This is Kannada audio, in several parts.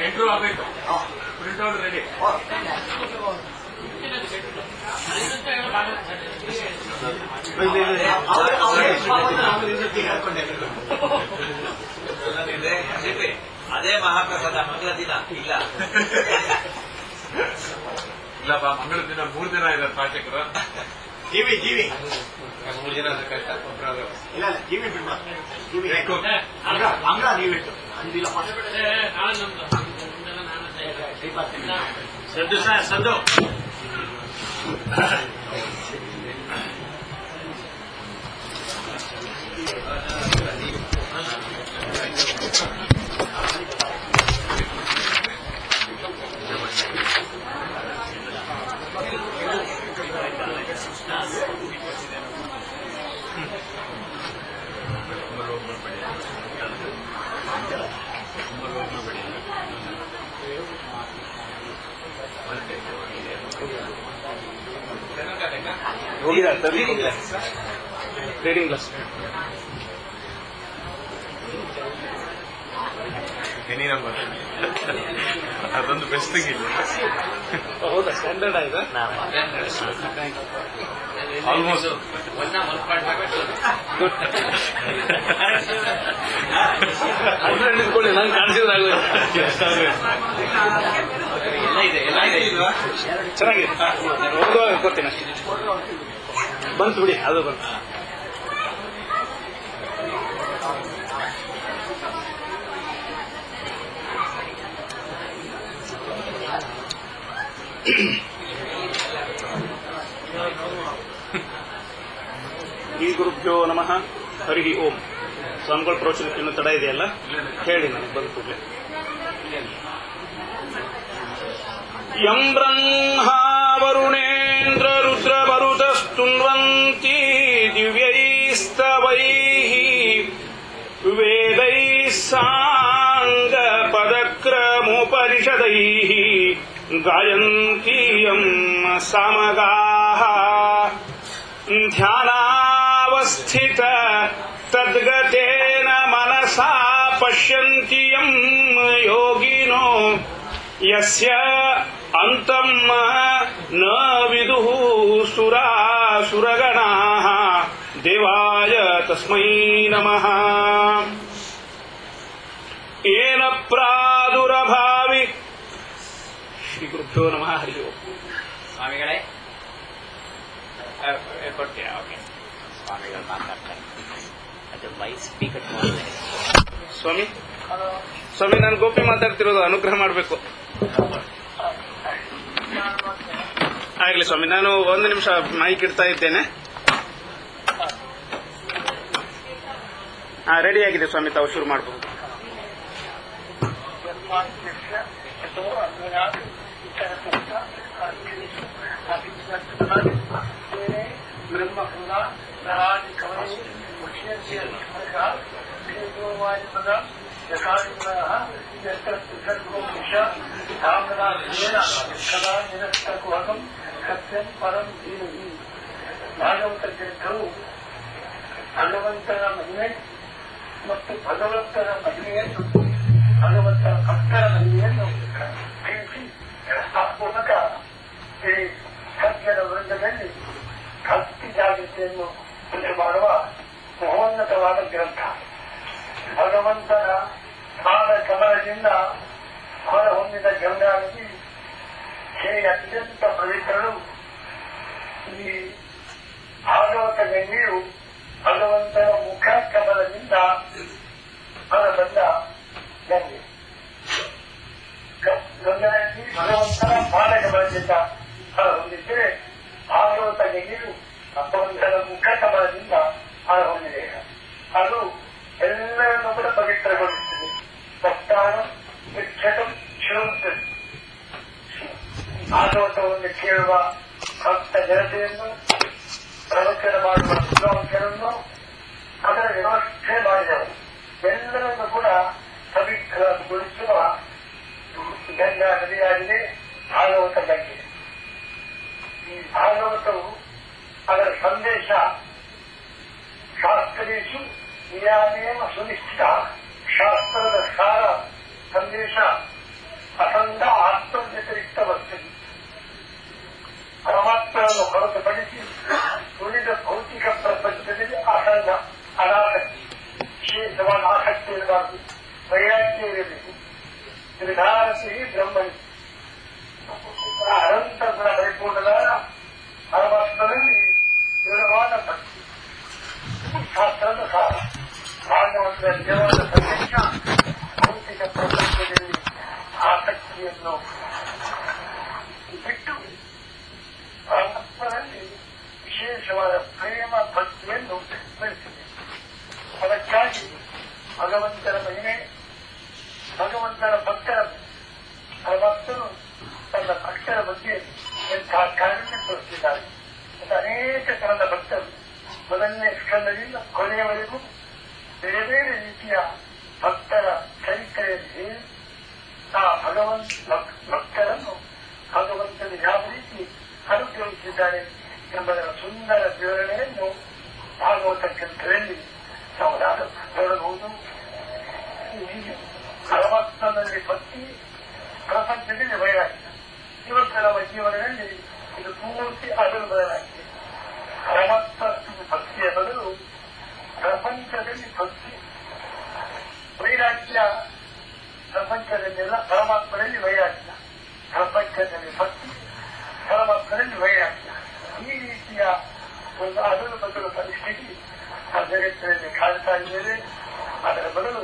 ಎಂಟ್ರೂ ಆಗಬೇಕು. Print out ready. ಅದೇ ಮಹಾಪ್ರಸಾದ ಮಂಗಳ ದಿನ ಇಲ್ಲ. ಇಲ್ಲಪ್ಪ, ಮಂಗಳ ದಿನ 3 ದಿನ ಇದ್ದಾರೆ ಪಾಚಕರು. ಜೀವಿ 3 ದಿನ ಕಷ್ಟ. ಇಲ್ಲ ಜೀವಿ ಮಂಗಳ ನೀವಿಟ್ಟು ಅಂದಿಲ್ಲ. ಸದ್ದು ಸರ್ ಸದ್ದು. ರೀಡಿಂಗ್ ಕ್ಲಾಸ್ ಎನಿ ನಂಬರ್ ಅದೊಂದು ಬೆಸ್ಟ್ ಇಲ್ಲ. ಹೌದಾ? ಸ್ಟ್ಯಾಂಡರ್ಡ್ ಆಯ್ತಾ? ಆಲ್ಮೋಸ್ಟ್ ಅದ್ರಲ್ಲಿ ನಿಂತ್ಕೊಳ್ಳಿ, ನಂಗೆ ಕಾಣಿಸಿದ್ರಾಗ ಚೆನ್ನಾಗಿದೆ. ಓದುವಾಗ ಕೊಡ್ತೀನಿ ಅಷ್ಟೇ. ಬಂತು ಬಿಡಿ, ಅದು ಬಂತು. ಈ ಗುರುಭ್ಯೋ ನಮಃ. ಹರಿ ಓಂ. ಸ್ವಾಮಿಗಳ ಪ್ರವಚನಕ್ಕೆ ಇನ್ನೂ ತಡ ಇದೆಯಲ್ಲ, ಹೇಳಿ ನನಗೆ ಬಂದ ಕೂಡಲೇ. ಯಂ ಬ್ರಹ್ಮಾ ವರುಣೇಂದ್ರ ರುದ್ರ ಮರುತಸ್ತುನ್ವಂತಿ ದಿವ್ಯೈಸ್ತವೈಃ ವೇದೈಃ ಸಾಂಗ ಪದಕ್ರಮೋಪನಿಷದೈಃ ಗಾಯಂತಿ ಯಂ ಸಾಮಗಾಃ ಧ್ಯಾನಾವಸ್ಥಿತ ತದ್ಗತೇನ ಮನಸಾ ಪಶ್ಯಂತಿ ಯಂ ಯೋಗಿನೋ ಯಸ್ಯ ಅಂತಂ ನ ವಿದುಃ ಸುರಾಸುರಗಣಾಃ ದೇವಾಯ ತಸ್ಮೈ ನಮಃ. ಏನ ಪ್ರಾದುರಭಾವಿ. ಶ್ರೀ ಗುರುಭ್ಯೋ ನಮಃ. ಹರಿ ಓಂ. ಸ್ವಾಮಿಗಳೇ ಕೊಡ್ತೀಯ? ಓಕೆ. ಸ್ವಾಮಿಗಳು ಮಾತಾಡ್ತಾರೆ. ಅದು ವೈಸ್ ಸ್ಪೀಕರ್ ಮಾಡ್ತಾರೆ. ಸ್ವಾಮಿ ಸ್ವಾಮಿ, ನಾನು ಗೋಪಿ ಮಾತಾಡ್ತಿರೋದು, ಅನುಗ್ರಹ ಮಾಡಬೇಕು. ಆಗ್ಲಿ ಸ್ವಾಮಿ, ನಾನು 1 ನಿಮಿಷ ಮೈಕ್ ಇಡ್ತಾ ಇದ್ದೇನೆ. ರೆಡಿ ಆಗಿದೆ ಸ್ವಾಮಿ, ತಾವು ಶುರು ಮಾಡಬಹುದು. ಸತ್ಯಂ ಪರಂ ಧೀಮಹಿ. ಭಾಗವತ ಗ್ರಂಥವು ಭಗವಂತನ ಮಹಿಮೆ ಮತ್ತು ಭಗವಂತನ ಮಹಿಮೆಯನ್ನು, ಭಗವಂತನ ಭಕ್ತರ ಮಹಿಮೆಯನ್ನು ತಿಳಿಸಿ ಆ ಮೂಲಕ ಈ ಸತ್ಯದ ವೃಂದದಲ್ಲಿ ಭಕ್ತಿ ಜಾಗೃತಿಯನ್ನು ಉಂಟು ಮಾಡುವ ಮಹೋನ್ನತವಾದ ಗ್ರಂಥ. ಭಗವಂತನ ಪಾದ ಕಮಲದಿಂದ ಹೊರಹೊಮ್ಮಿದ ಗಂಗಾನದಿ ಹೇ ಅತ್ಯಂತ ಪವಿತ್ರರು. ಈ ಭಾಗವತ ಗಂಗೆಯು ಭಗವಂತನ ಮುಖ ಕಮಲದಿಂದ ಹೊರಬಂದ ಗಂಗೆ. ಗಂಗಾನದಿ ಭಗವಂತನ ಪಾದ ಕಮಲದಿಂದ ಹೊರಹೊಂದಿದ್ದರೆ ಭಾಗವತ ಗಂಗೆಯು ಭಗವಂತನ ಮುಖ ಕಮಲದಿಂದ ಹೊರಹೊಂದಿದೆ. ಅದು ಎಲ್ಲರನ್ನೂ ಕೂಡ ಪವಿತ್ರಗೊಳಿಸುತ್ತದೆ. ಭಕ್ತಾನ ವಿಕ್ಷತಂ ಶಿರೋಂತರಿ. ಭಾಗವತವನ್ನು ಕೇಳುವ ಭಕ್ತ ಜನತೆಯನ್ನು, ಪ್ರವಚನ ಮಾಡುವ ವಿದ್ವಾಂಸರನ್ನು, ಅದರ ವ್ಯವಸ್ಥೆ ಮಾಡಿದವರು ಎಲ್ಲರನ್ನು ಕೂಡ ಪವಿತ್ರಗೊಳಿಸುವ ಗಂಗಾ ನದಿಯಾಗಿದೆ ಭಾಗವತ ಗಂಗೆ. ಈ ಭಾಗವತವು ಅದರ ಸಂದೇಶ ಶಾಸ್ತ್ರೇಶು ನಿಯಾಮೇವ ಸುನಿಶ್ಚಿತ. ಶಾಸ್ತ್ರದ ಸಾರ ಸಂದೇಶ ಅಸಂಗ ಆತ್ಮವ್ಯತಿರಿಕ್ತ ವಸ್ತುಗಳು ಪರಮಾತ್ಮವನ್ನು ಹೊರತುಪಡಿಸಿ ಉಳಿದ ಭೌತಿಕ ಪ್ರಪಂಚದಲ್ಲಿ ಅಸಂಗ ಅನಾಸಕ್ತಿ ವಿಶೇಷವಾದ ಆಸಕ್ತಿ ಇರಬಾರದು, ವೈರಾಗ್ಯ ಇರಬೇಕು. ತ್ರಿಧಾರತಿ ಬ್ರಹ್ಮಣಿ ಅನಂತ ಗುಣ ಪರಿಪೂರ್ಣದ ಪರಮಾತ್ಮನಲ್ಲಿ ದೃಢವಾದ ಭಕ್ತಿ ಶಾಸ್ತ್ರದ ಸಾರ ಭಾಗವಂತ ನಿಜವಾದ ಸಂದೇಶ. ಭೌತಿಕ ಪ್ರಪಂಚದಲ್ಲಿ ಆಸಕ್ತಿಯನ್ನು ಬಿಟ್ಟು ಪರಮಾತ್ಮನಲ್ಲಿ ವಿಶೇಷವಾದ ಪ್ರೇಮ ಭಕ್ತಿಯನ್ನು ಬೆಳೆಸಿದೆ. ಅದಕ್ಕಾಗಿ ಭಗವಂತನ ಮಹಿಮೆ, ಭಗವಂತನ ಭಕ್ತರ ಭಕ್ತರು ತನ್ನ ಭಕ್ತರ ಬಗ್ಗೆ ಎಂತಹ ಕಾರಣ ತೋರಿಸಿದ್ದಾರೆ. ಅನೇಕ ತರದ ಭಕ್ತರು ಮೊದಲನೇ ಸ್ಕಂದದಿಂದ ಕೊನೆಯವರೆಗೂ ಬೇರೆ ಬೇರೆ ರೀತಿಯ ಭಕ್ತರ ಚರಿತ್ರೆಯಲ್ಲಿ ಹೇಳಿ ಆ ಭಕ್ತರನ್ನು ಭಗವಂತನು ಯಾವ ರೀತಿ ಅನುಗ್ರಹಿಸಿದ್ದಾರೆ ಎಂಬುದರ ಸುಂದರ ವಿವರಣೆಯನ್ನು ಭಾಗವತ ಗ್ರಂಥದಲ್ಲಿ ನಾವು ನೋಡಬಹುದು. ಪರಮಾತ್ಮನಲ್ಲಿ ಭಕ್ತಿ, ಪ್ರಪಂಚದಲ್ಲಿ ವೈರಾಗ್ಯ. ಇವತ್ತು ನಮ್ಮ ಜೀವನದಲ್ಲಿ ಇದು ಪೂರ್ತಿ ಅದನ್ನು ಬದಲಾಗಿದೆ. ಪರಮಾತ್ಮ ಭಕ್ತಿಯ ಬದಲು ಪ್ರಪಂಚದಲ್ಲಿ ಭಕ್ತಿ, ವೈರಾಗ್ಯ. ಪ್ರಪಂಚದಲ್ಲೆಲ್ಲ ಪರಮಾತ್ಮನಲ್ಲಿ ವೈರಾಗ್ಯ, ಪ್ರಪಂಚದಲ್ಲಿ ಭಕ್ತಿ, ಪರಮಾತ್ಮನಲ್ಲಿ ವೈರಾಗ್ಯ. ಈ ರೀತಿಯ ಒಂದು ಅದಲು ಬದಲು ಪರಿಸ್ಥಿತಿ ಆ ಜಗತ್ತಿನಲ್ಲಿ ಕಾಣ್ತಾ ಇದ್ದೇವೆ. ಅದರ ಬದಲು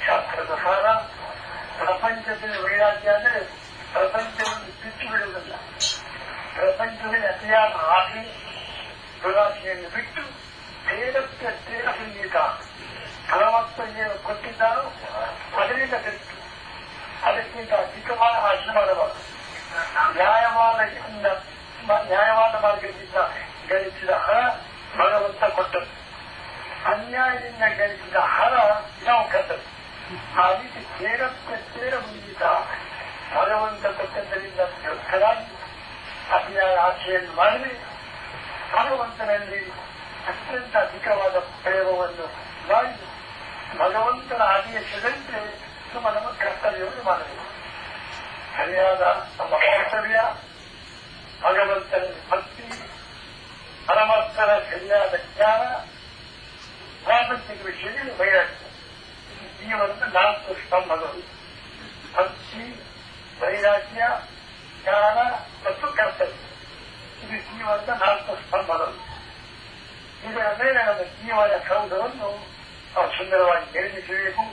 ಶಾಸ್ತ್ರದ ಸಾರ ಪ್ರಪಂಚದಲ್ಲಿ ವೈರಾಗ್ಯ ಅಂದರೆ ಪ್ರಪಂಚವನ್ನು ಬಿಟ್ಟು ಬಿಡುವುದಲ್ಲ. ಪ್ರಪಂಚದಲ್ಲಿ ಅತಿಯಾದ ಆಸೆ ದುರಾಸೆಯನ್ನು ಬಿಟ್ಟು ತೇರಕ್ಕೆ ತೇರ ಸಂಗೀತ ಪರಮಾತ್ಮ ಏನು ಕೊಟ್ಟಿದ್ದಾರೋ ಅದರಿಂದ ಬಿಟ್ಟು ಅದಕ್ಕಿಂತ ಅಧಿಕವಾದ ಆಸೆ ಮಾಡಬಾರದು. ನ್ಯಾಯವಾದ ಮಾರ್ಗದಿಂದ ಗಳಿಸಿದ ಹಣ ಭಗವಂತ ಕೊಟ್ಟದ್ದು, ಅನ್ಯಾಯದಿಂದ ಗಳಿಸಿದ ಹಣ ನಾವು ಕಟ್ಟದ್ದು. ಆ ರೀತಿ ತೇರಕ್ಕೆ ತೇರ ಮುಂದಿತ ಭಗವಂತ ಕೊಟ್ಟದ್ದರಿಂದ ಯೋಗ್ಯರಾಗಿ ಅತಿಯಾದ ಆಸೆಯನ್ನು ಮಾಡಿ ಭಗವಂತನಲ್ಲಿ ಅತ್ಯಂತ ಅಧಿಕವಾದ ಪ್ರೇಮವನ್ನು ಮಾಡಿ ಭಗವಂತನ ಆದೇಶದಂತೆ ನಮ್ಮ ಕರ್ತವ್ಯವನ್ನು ಮಾಡಬೇಕು. ಸರಿಯಾದ ನಮ್ಮ ಕರ್ತವ್ಯ ಭಗವಂತನ ಭಕ್ತಿ, ಪರಮಾತ್ಮನ ಸರಿಯಾದ ಜ್ಞಾನ, ಪ್ರಾಪಂಚಿಕ ವಿಷಯದಲ್ಲಿ ವೈರಾಗ್ಯ. ಜೀವನದ 4 ಸ್ತಂಭಗಳು: ಭಕ್ತಿ, ವೈರಾಗ್ಯ, ಜ್ಞಾನ ಮತ್ತು ಕರ್ತವ್ಯ. ಇದು ಜೀವನದ 4 ಸ್ತಂಭಗಳು. ಇದರ ಮೇಲೆ ನಮ್ಮ ಜೀವನ ಸೌಧವನ್ನು ನಾವು ಸುಂದರವಾಗಿ ನಿರ್ಮಿಸಬೇಕು.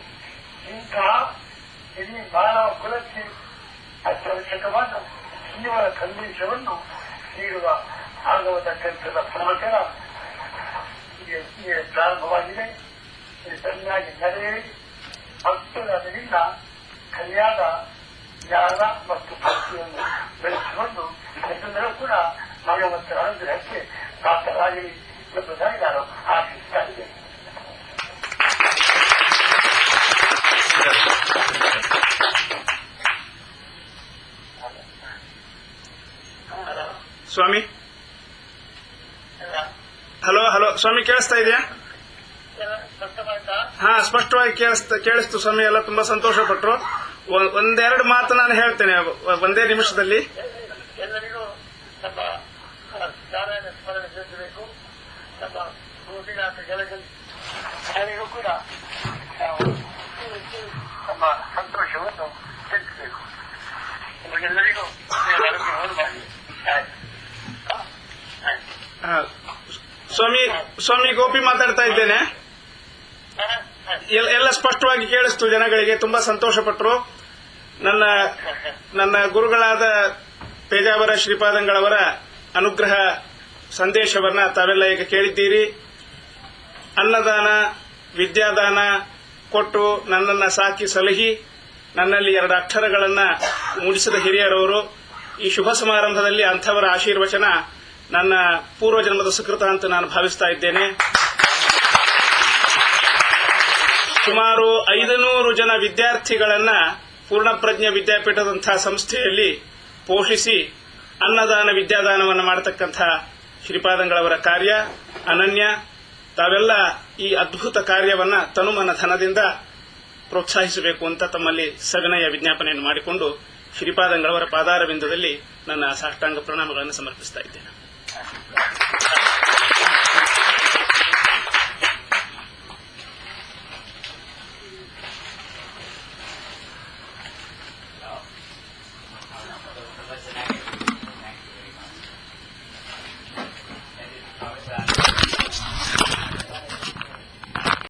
ಇಂತಹ ಇಡೀ ಮಾನವ ಕುಲಕ್ಕೆ ಅತ್ಯವಶ್ಯಕವಾದ ಜೀವನ ಸಂದೇಶವನ್ನು ನೀಡುವ ಭಾಗವತ ಗ್ರಂಥದ ಪ್ರವಚನ ಪ್ರಾರಂಭವಾಗಿದೆ. ಇದು ಚೆನ್ನಾಗಿ ನಡೆಯಲಿ. ಭಕ್ತರಿಂದ ಸರಿಯಾದ ಜ್ಞಾನ ಮತ್ತು ಭಕ್ತಿಯನ್ನು ಬೆಳೆಸಿಕೊಂಡು ಎಲ್ಲರೂ ಕೂಡ ಭಗವಂತನ ಅನುಗ್ರಹಕ್ಕೆ ಪಾತ್ರರಾಗಲಿ ಎಂಬುದಾಗಿ ನಾನು ಆಶಿಸ್ತಾ ಇದ್ದೇನೆ. ಸ್ವಾಮಿ, ಹಲೋ ಹಲೋ ಸ್ವಾಮಿ, ಕೇಳಿಸ್ತಾ ಇದೆಯಾ? ಹಾ, ಸ್ಪಷ್ಟವಾಗಿ ಕೇಳಿಸ್ತು ಸ್ವಾಮಿ. ಎಲ್ಲ ತುಂಬಾ ಸಂತೋಷ ಪಟ್ರು. ಒಂದೆರಡು ಮಾತು ನಾನು ಹೇಳ್ತೇನೆ ಒಂದೇ ನಿಮಿಷದಲ್ಲಿ. ಎಲ್ಲರಿಗೂ ನಮ್ಮ ನಾರಾಯಣ ಸ್ಮರಣೆ ತಿಳಿಸಬೇಕು. ನಮ್ಮ ಗೋಪಿನಾಥ ಜಲದಲ್ಲಿ ಎಲ್ಲರಿಗೂ ಕೂಡ ನಮ್ಮ ಸಂತೋಷವನ್ನು ತಿಳಿಸಬೇಕು. ನಿಮಗೆಲ್ಲರಿಗೂ ಸ್ವಾಮಿ ಗೋಪಿ ಮಾತಾಡ್ತಾ ಇದ್ದೇನೆ. ಎಲ್ಲ ಸ್ಪಷ್ಟವಾಗಿ ಕೇಳಿಸ್ತು ಜನಗಳಿಗೆ. ತುಂಬಾ ಸಂತೋಷ ಪಟ್ಟರು. ನನ್ನ ಗುರುಗಳಾದ ಪೇಜಾವರ ಶ್ರೀಪಾದಂಗಳವರ ಅನುಗ್ರಹ ಸಂದೇಶವನ್ನ ತಾವೆಲ್ಲ ಈಗ ಕೇಳಿದ್ದೀರಿ. ಅನ್ನದಾನ, ವಿದ್ಯಾದಾನ ಕೊಟ್ಟು ನನ್ನನ್ನ ಸಾಕಿ ಸಲಹಿ ನನ್ನಲ್ಲಿ 2 ಅಕ್ಷರಗಳನ್ನ ಮೂಡಿಸಿದ ಹಿರಿಯರವರು. ಈ ಶುಭ ಸಮಾರಂಭದಲ್ಲಿ ಅಂಥವರ ಆಶೀರ್ವಚನ ನನ್ನ ಪೂರ್ವಜನ್ಮದ ಸುಕೃತ ಅಂತ ನಾನು ಭಾವಿಸ್ತಾ ಇದ್ದೇನೆ. ಸುಮಾರು 500 ಜನ ವಿದ್ಯಾರ್ಥಿಗಳನ್ನ ಪೂರ್ಣಪ್ರಜ್ಞ ವಿದ್ಯಾಪೀಠದಂತಹ ಸಂಸ್ಥೆಯಲ್ಲಿ ಪೋಷಿಸಿ ಅನ್ನದಾನ ವಿದ್ಯಾದಾನವನ್ನು ಮಾಡತಕ್ಕಂಥ ಶ್ರೀಪಾದಂಗಳವರ ಕಾರ್ಯ ಅನನ್ಯ. ತಾವೆಲ್ಲ ಈ ಅದ್ಭುತ ಕಾರ್ಯವನ್ನ ತನುಮನ ಧನದಿಂದ ಪ್ರೋತ್ಸಾಹಿಸಬೇಕು ಅಂತ ತಮ್ಮಲ್ಲಿ ಸವಿನಯ ವಿಜ್ಞಾಪನೆಯನ್ನು ಮಾಡಿಕೊಂಡು ಶ್ರೀಪಾದಂಗಳವರ ಪಾದಾರ ಬಿಂದುದಲ್ಲಿ ನನ್ನ ಸಾಷ್ಟಾಂಗ ಪ್ರಣಾಮಗಳನ್ನು ಸಮರ್ಪಿಸ್ತಾ ಇದ್ದೇನೆ.